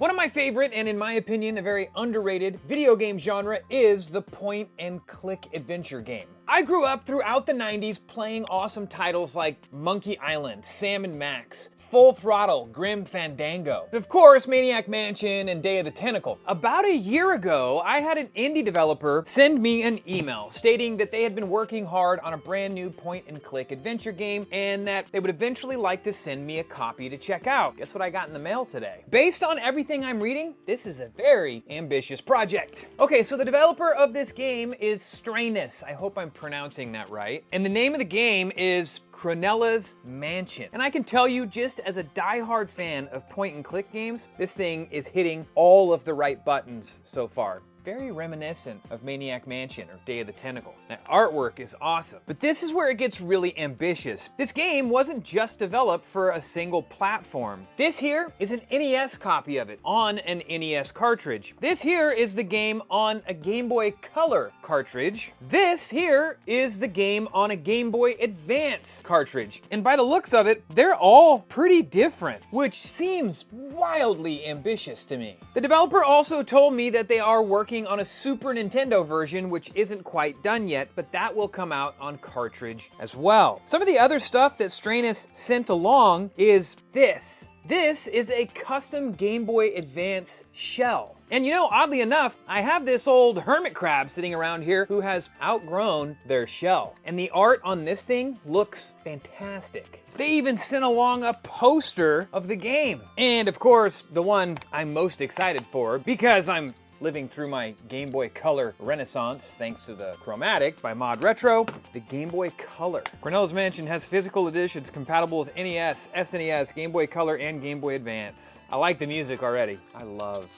One of my favorite, and in my opinion, a very underrated video game genre is the point-and-click adventure game. I grew up throughout the 90s playing awesome titles like Monkey Island, Sam & Max, Full Throttle, Grim Fandango, and of course Maniac Mansion and Day of the Tentacle. About a year ago, I had an indie developer send me an email stating that they had been working hard on a brand new point-and-click adventure game and that they would eventually like to send me a copy to check out. Guess what I got in the mail today? Based on everything I'm reading, this is a very ambitious project. Okay, so the developer of this game is Cronellas. I hope I'm pronouncing that right. And the name of the game is Cronellas Mansion. And I can tell you, just as a die-hard fan of point-and-click games, this thing is hitting all of the right buttons so far. Very reminiscent of Maniac Mansion or Day of the Tentacle. That artwork is awesome. But this is where it gets really ambitious. This game wasn't just developed for a single platform. This here is an NES copy of it on an NES cartridge. This here is the game on a Gameboy Color cartridge. This here is the game on a Gameboy Advance cartridge. And by the looks of it, they're all pretty different, which seems wildly ambitious to me. The developer also told me that they are working on a Super Nintendo version, which isn't quite done yet, but that will come out on cartridge as well. Some of the other stuff that Cronellas sent along is this. This is a custom Game Boy Advance shell. And you know, oddly enough, I have this old hermit crab sitting around here who has outgrown their shell. And the art on this thing looks fantastic. They even sent along a poster of the game. And of course, the one I'm most excited for, because I'm living through my Game Boy Color renaissance thanks to the Chromatic by Mod Retro, the Game Boy Color. Cronellas Mansion has physical editions compatible with NES, SNES, Game Boy Color, and Game Boy Advance. I like the music already. I love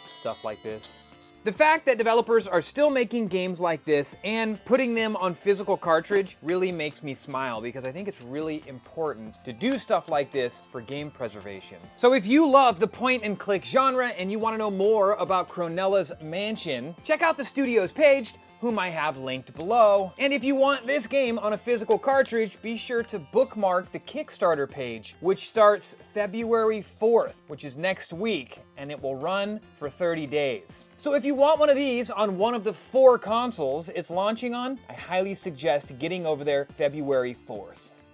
stuff like this. The fact that developers are still making games like this and putting them on physical cartridge really makes me smile, because I think it's really important to do stuff like this for game preservation. So if you love the point-and-click genre and you want to know more about Cronellas Mansion, check out the studio's page, whom I have linked below. And if you want this game on a physical cartridge, be sure to bookmark the Kickstarter page, which starts February 4th, which is next week, and it will run for 30 days. So if you want one of these on one of the 4 consoles it's launching on, I highly suggest getting over there February 4th.